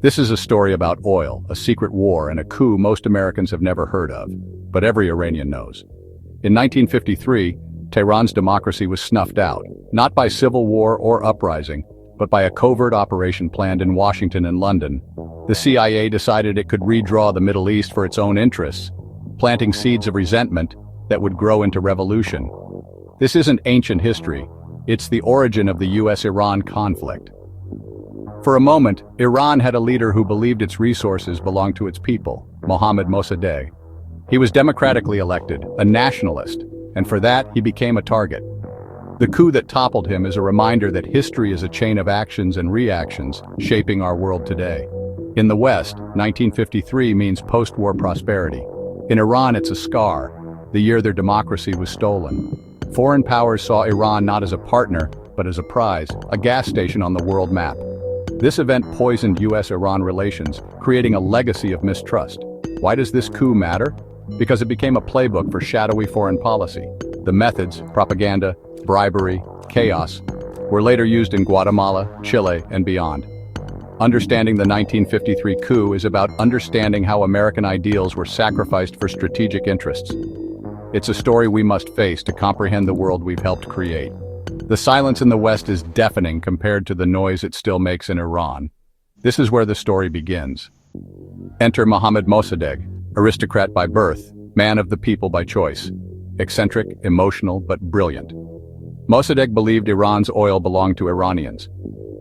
This is a story about oil, a secret war, and a coup most Americans have never heard of, but every Iranian knows. In 1953, Tehran's democracy was snuffed out, not by civil war or uprising, but by a covert operation planned in Washington and London. The CIA decided it could redraw the Middle East for its own interests, planting seeds of resentment that would grow into revolution. This isn't ancient history, it's the origin of the US-Iran conflict. For a moment, Iran had a leader who believed its resources belonged to its people, Mohammad Mossadegh. He was democratically elected, a nationalist, and for that he became a target. The coup that toppled him is a reminder that history is a chain of actions and reactions shaping our world today. In the West, 1953 means post-war prosperity. In Iran, it's a scar, the year their democracy was stolen. Foreign powers saw Iran not as a partner, but as a prize, a gas station on the world map. This event poisoned US-Iran relations, creating a legacy of mistrust. Why does this coup matter? Because it became a playbook for shadowy foreign policy. The methods, propaganda, bribery, chaos, were later used in Guatemala, Chile, and beyond. Understanding the 1953 coup is about understanding how American ideals were sacrificed for strategic interests. It's a story we must face to comprehend the world we've helped create. The silence in the West is deafening compared to the noise it still makes in Iran. This is where the story begins. Enter Mohammad Mossadegh, aristocrat by birth, man of the people by choice. Eccentric, emotional, but brilliant. Mossadegh believed Iran's oil belonged to Iranians.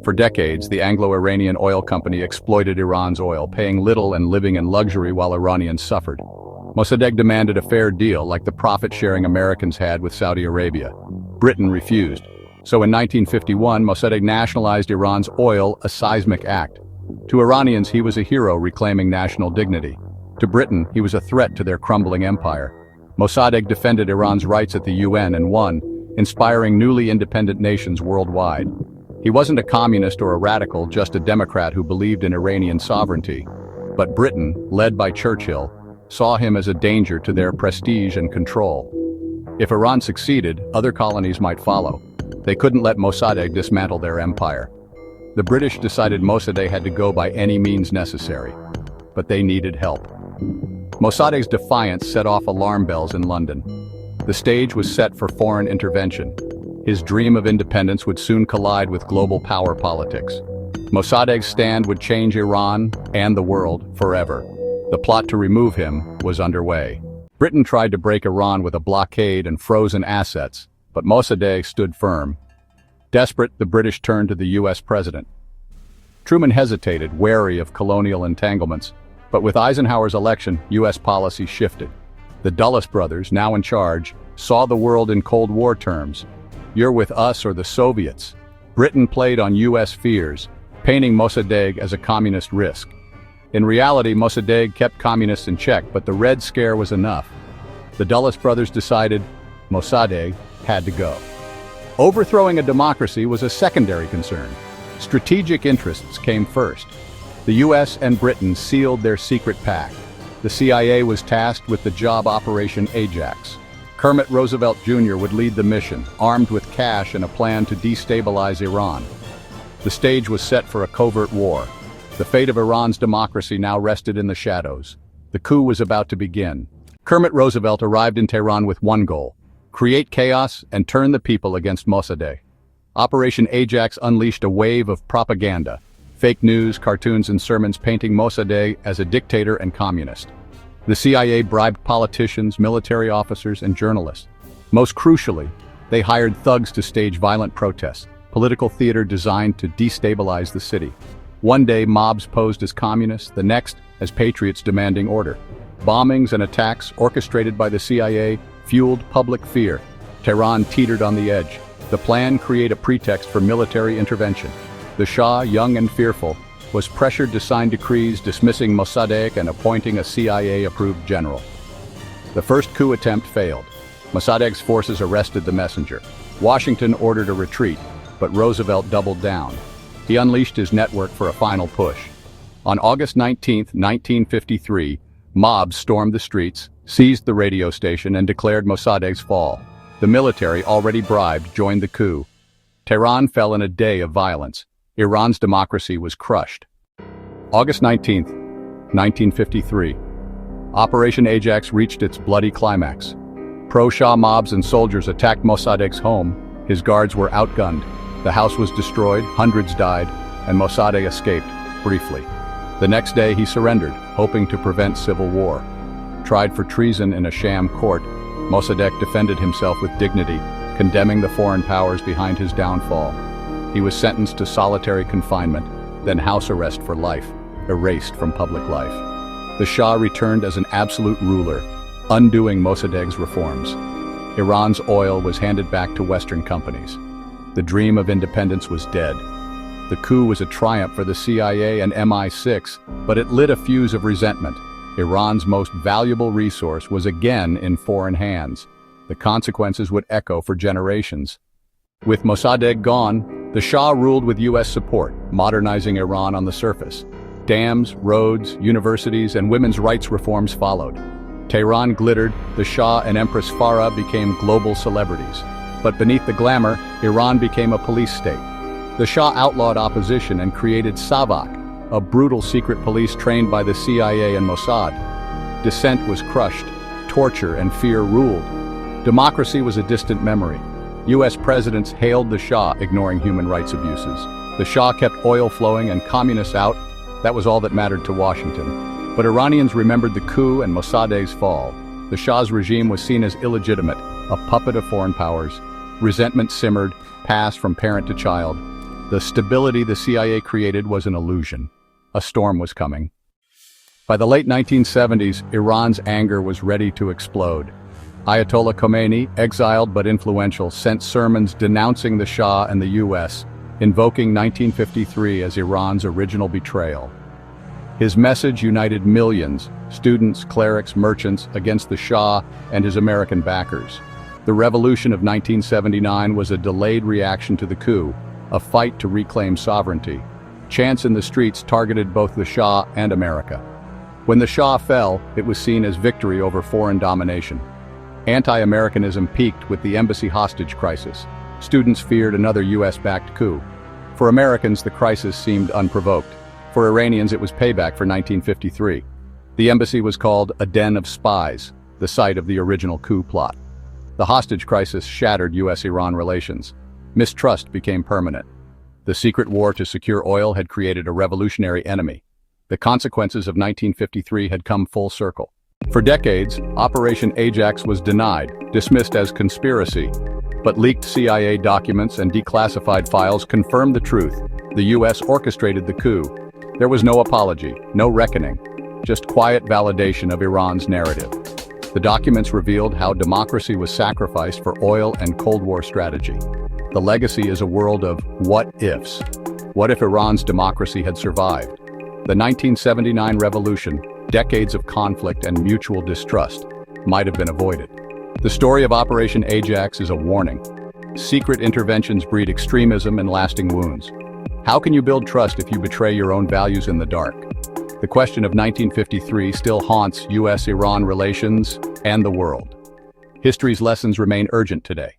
For decades, the Anglo-Iranian oil company exploited Iran's oil, paying little and living in luxury while Iranians suffered. Mossadegh demanded a fair deal like the profit-sharing Americans had with Saudi Arabia. Britain refused. So in 1951, Mossadegh nationalized Iran's oil, a seismic act. To Iranians, he was a hero reclaiming national dignity. To Britain, he was a threat to their crumbling empire. Mossadegh defended Iran's rights at the UN and won, inspiring newly independent nations worldwide. He wasn't a communist or a radical, just a democrat who believed in Iranian sovereignty. But Britain, led by Churchill, saw him as a danger to their prestige and control. If Iran succeeded, other colonies might follow. They couldn't let Mossadegh dismantle their empire. The British decided Mossadegh had to go by any means necessary. But they needed help. Mossadegh's defiance set off alarm bells in London. The stage was set for foreign intervention. His dream of independence would soon collide with global power politics. Mossadegh's stand would change Iran and the world forever. The plot to remove him was underway. Britain tried to break Iran with a blockade and frozen assets, but Mossadegh stood firm. Desperate, the British turned to the US president. Truman hesitated, wary of colonial entanglements, but with Eisenhower's election, US policy shifted. The Dulles brothers, now in charge, saw the world in Cold War terms. You're with us or the Soviets. Britain played on US fears, painting Mossadegh as a communist risk. In reality, Mossadegh kept communists in check, but the Red Scare was enough. The Dulles brothers decided Mossadegh had to go. Overthrowing a democracy was a secondary concern. Strategic interests came first. The US and Britain sealed their secret pact. The CIA was tasked with the job Operation Ajax. Kermit Roosevelt Jr. would lead the mission, armed with cash and a plan to destabilize Iran. The stage was set for a covert war. The fate of Iran's democracy now rested in the shadows. The coup was about to begin. Kermit Roosevelt arrived in Tehran with one goal: create chaos and turn the people against Mossadegh. Operation Ajax unleashed a wave of propaganda, fake news, cartoons, and sermons painting Mossadegh as a dictator and communist. The CIA bribed politicians, military officers, and journalists. Most crucially, they hired thugs to stage violent protests, political theater designed to destabilize the city. One day, mobs posed as communists, the next, as patriots demanding order. Bombings and attacks orchestrated by the CIA fueled public fear. Tehran teetered on the edge. The plan created a pretext for military intervention. The Shah, young and fearful, was pressured to sign decrees dismissing Mossadegh and appointing a CIA-approved general. The first coup attempt failed. Mossadegh's forces arrested the messenger. Washington ordered a retreat, but Roosevelt doubled down. He unleashed his network for a final push. On August 19, 1953, mobs stormed the streets, seized the radio station, and declared Mossadegh's fall. The military, already bribed, joined the coup. Tehran fell in a day of violence. Iran's democracy was crushed. August 19, 1953. Operation Ajax reached its bloody climax. Pro-Shah mobs and soldiers attacked Mossadegh's home. His guards were outgunned. The house was destroyed, hundreds died, and Mossadegh escaped, briefly. The next day he surrendered, hoping to prevent civil war. Tried for treason in a sham court, Mossadegh defended himself with dignity, condemning the foreign powers behind his downfall. He was sentenced to solitary confinement, then house arrest for life, erased from public life. The Shah returned as an absolute ruler, undoing Mossadegh's reforms. Iran's oil was handed back to Western companies. The dream of independence was dead. The coup was a triumph for the CIA and MI6, but it lit a fuse of resentment. Iran's most valuable resource was again in foreign hands. The consequences would echo for generations. With Mossadegh gone, the Shah ruled with U.S. support, modernizing Iran on the surface. Dams, roads, universities, and women's rights reforms followed. Tehran glittered, the Shah and Empress Farah became global celebrities. But beneath the glamour, Iran became a police state. The Shah outlawed opposition and created Savak, a brutal secret police trained by the CIA and Mossad. Dissent was crushed, torture and fear ruled. Democracy was a distant memory. U.S. presidents hailed the Shah, ignoring human rights abuses. The Shah kept oil flowing and communists out. That was all that mattered to Washington. But Iranians remembered the coup and Mossadegh's fall. The Shah's regime was seen as illegitimate, a puppet of foreign powers. Resentment simmered, passed from parent to child. The stability the CIA created was an illusion. A storm was coming. By the late 1970s, Iran's anger was ready to explode. Ayatollah Khomeini, exiled but influential, sent sermons denouncing the Shah and the U.S., invoking 1953 as Iran's original betrayal. His message united millions, students, clerics, merchants, against the Shah and his American backers. The revolution of 1979 was a delayed reaction to the coup, a fight to reclaim sovereignty. Chants in the streets targeted both the Shah and America. When the Shah fell, it was seen as victory over foreign domination. Anti-Americanism peaked with the embassy hostage crisis. Students feared another U.S.-backed coup. For Americans, the crisis seemed unprovoked. For Iranians, it was payback for 1953. The embassy was called a den of spies, the site of the original coup plot. The hostage crisis shattered U.S.-Iran relations. Mistrust became permanent. The secret war to secure oil had created a revolutionary enemy. The consequences of 1953 had come full circle. For decades, Operation Ajax was denied, dismissed as conspiracy. But leaked CIA documents and declassified files confirmed the truth. The U.S. orchestrated the coup. There was no apology, no reckoning, just quiet validation of Iran's narrative. The documents revealed how democracy was sacrificed for oil and Cold War strategy. The legacy is a world of what-ifs. What if Iran's democracy had survived? The 1979 revolution, decades of conflict and mutual distrust, might have been avoided. The story of Operation Ajax is a warning. Secret interventions breed extremism and lasting wounds. How can you build trust if you betray your own values in the dark? The question of 1953 still haunts U.S.-Iran relations and the world. History's lessons remain urgent today.